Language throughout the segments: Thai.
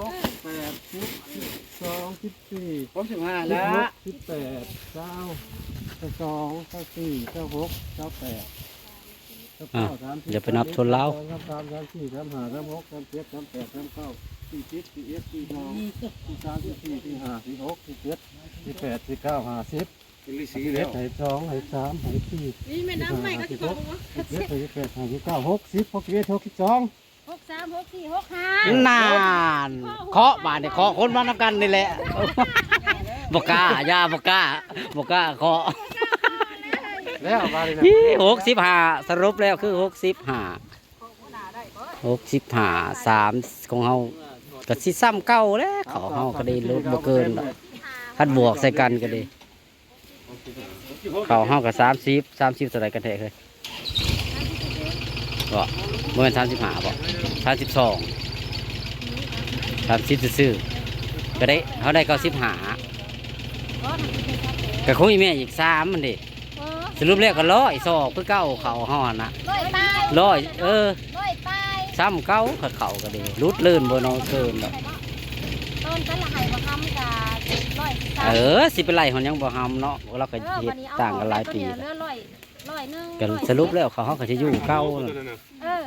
8 10 12 14 ผม15 แล้ แล้ว ว 18 9 22 24 26 28 อ่ะเดี๋ยวไปนับชนแล้ว 33 34 35 36 37 38 39 40 41 42 43 44 45 46 47 48 49 50เป็นฤาษีแล้วให้2ให้3ให้4นี่แม่น้ำใหม่ก็สิบอกว่า7 8 59 60 61 62 63 64 65 นานเคาะบาดนี่เคาะคนมานำกันนี่แหละบกล้าย่าบกล้าเคาะ แล้วมาเลยนะ 65สรุปแล้วคือ65 3ของเฮาก็สิซ้ำเก่าแล้วเขาเฮาก็ได้ลดบ่เกินดอกคันบวกใส่กันก็ดีเขาเฮาก็30เท่าไหร่กันแท้เคยบ่บ่แม่น35บ่32 30ซื่อๆก็ได้เฮาได้95ก็คงมีแม่อีก3มันดิสรุปแล้วก็100ซอกคือเก่าเขาเฮาหั่นน่ะ ร้อยตาย ร้อยร้อยตาย ซ้ำเก่าเขาก็ดีรุดลื่นบ่น้อยเกินดอก ต้นแต่ละไห่บ่ทำกะ100 เออสิเป็นไรหอนยังบ่หำเนาะเราก็เฮ็ดต่างกันหลายปี เหลือ100นึง กันสรุปแล้วเขาก็สิอยู่เก่านั่น เออ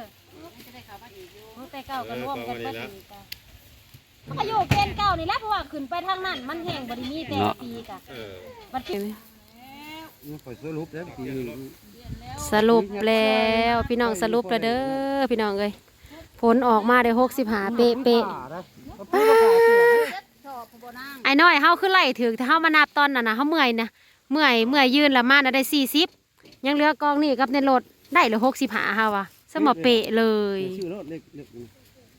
แต่เก่าก็รวมกันไปอีกเขาก็อยู่เป็นเก่านี่แหละเพราะว่าขึ้นไปทางนั้นมันแห้งบ่ได้มีแต่ปีกะบัดนี้ คอยสรุปแล้วปีนึง สรุปแล้วพี่น้องสรุปแล้วเด้อพี่น้องเอ้ยผลออกมาได้65เป๊ะไอ้น้อยเฮาคือไล่ถึงถ้าเฮามานับตอนนั้นน่ะเฮาเมื่อยนะเมื่อยยืนแล้วมาน่ะได้40ยังเหลือกองนี่กับในรถได้เหลือ65เฮาว่ะสมอเป๊ะเลย ชื่อรถเล็ก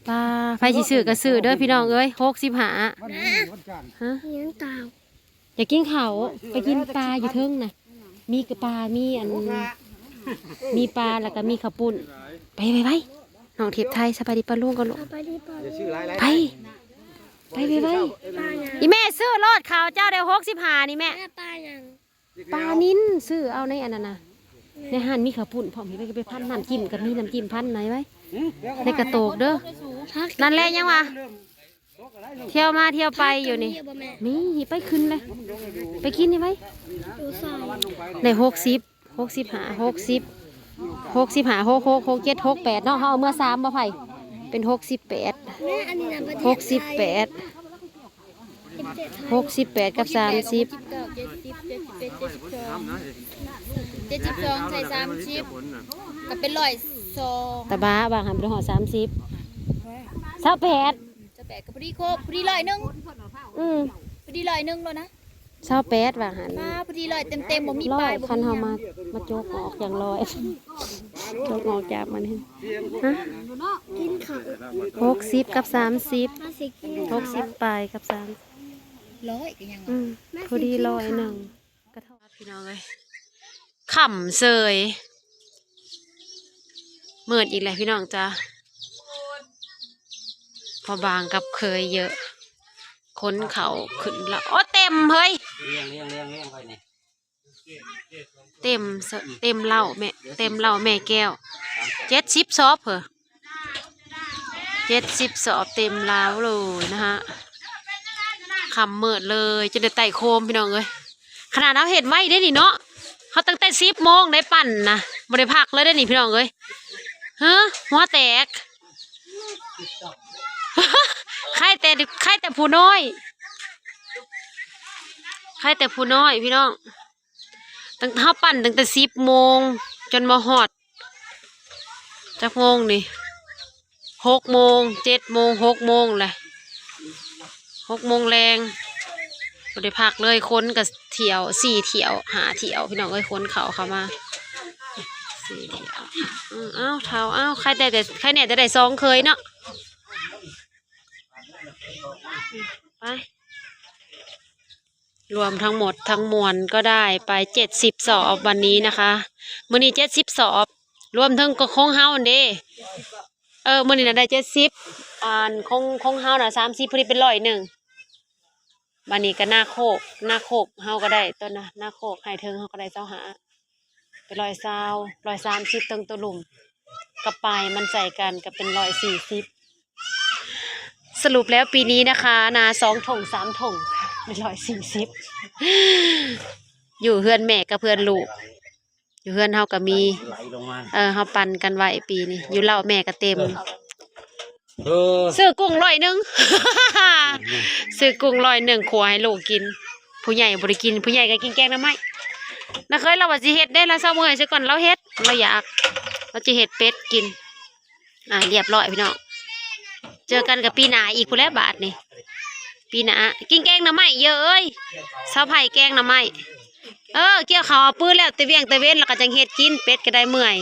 ป้าไฟสิซื้อก็ซื้อเด้อพี่น้องเอ้ย65 วันจันทร์ ฮะอยากกินข้าวไปกินปลาอยู่เทิงน่ะมีกระปลามีมีปลาแล้วก็มีข้าวปุ้นไปน้องเทพไทยสบายดีปลาลุงกันลูก อย่าชื่อหลาย ไปอีแม่ซื้อรอดข่าวเจ้าได้65นี่แม่ปลานิ้นซื้อเอาในอันนั้นน่ะในห้านมีข้าวปุ้นพร้อมไปพันน้ำจิ้มกับมีน้ำจิ้มพันไหนไว้ในกระโตกเด้อนั่นแหละยังวะเที่ยวมาเที่ยวไปอยู่นี่มีไปขึ้นเลยไปกินนี่ไว้ใน65 67 68เนาะเขาเอาเมื่อ3มาไผ่เป็น68กับ30 72ใส่30ก็เป็น102 ตะบ้าบางหันไปห่อ30 28 จะแปดก็พอดีครบพอดี100พอดี100แล้วนะ 28บางหัน ป้าพอดี100เต็มบ่มี ร้ ป อ ลาย ยบ่ คัน มี เฮามาโจกออกอย่างร้อยโจกออกจากมันนี่ฮะ60กับ30 60ปลายกับ30 100ก็ยัง พอดี101กระทบพี่น้องเลยขำเสยเมิดอีกแล้วพี่น้องจ้าพอบางกับเคยเยอะค้นเขาขึ้นละโอ้เต็มเฮ้ย เลี้ยงไปนี่ เต็มเหล้าแม่เต็มเหล้าแม่แก้ว70 สอบเหรอ70 สอบเต็มล้าวเลยนะฮะขำเมิดเลยจะได้ไต่โคมพี่น้องเลยขนาดเราเห็นไว้ได้นี่เนาะเขาตั้งแต่10 โมงได้ปั่นนะบ่ได้พักเลยได้นี่พี่น้องเลยฮะหัวแตก ใครแต่ผู้น้อยพี่น้องตั้งเท้าปั่นตั้งแต่10 โมงจนมาฮอดจักโมงนี่6 โมง7 โมง6 โมงแหละ6 โมงแรงบ่ได้พักเลยค้นกับเที่ยว4 เที่ยว5 เที่ยวพี่น้องเอ้ยค้นเขามา4 เที่ยวอ้าวใครเนี่ยจะได้2เคยเนาะไปรวมทั้งหมดทั้งมวลก็ได้ไป70 สอบวันนี้นะคะมื้อนี้70 สอบรวมทั้งก็คงเฮาเด้มื้อนี้น่ะได้70คงเฮาน่ะ30พอดีเป็น101บัดนี้ก็หน้าโคกเฮาก็ได้ต้นนะหน้าโคกให้เทิงเฮาก็ได้25เป็น120 130ตั้งตัวหลุมกับปลายมันใส่กันก็เป็น140สรุปแล้วปีนี้นะคะนา2 ถุง 3 ถุงเป็น140อยู่เฮือนแม่กับเพื่อนลูกอยู่เฮือนเฮาก็มี ไหลลงมา เฮาปั่นกันไว้ปีนี้อยู่เหล้าแม่ก็เต็ม เออ ซื้อกุ้ง100 ซื้อกุ้ง100ขัวให้ลูกกินผู้ใหญ่บ่ได้กินผู้ใหญ่ก็กินแกงหน่อไม้น่ะเคยเราว่าสิเฮ็ดได้แล้วเช้ามื้อซะก่อนเราเฮ็ดเราอยากเราจะเฮ็ดเป็ดกินเรียบร้อยพี่น้องเจอกันกับปีหน้าอีกพุ่นแหละบาทนี่ปีหน้ากินแกงหน่อไม้เยอะเอ้ยสาวไผ่แกงหน่อไม้เกี่ยวข้าวเอาปื้นแล้วตะเวียงตะเว้นแล้วก็จังเฮ็ดกินเป็ดก็ได้เมื่อย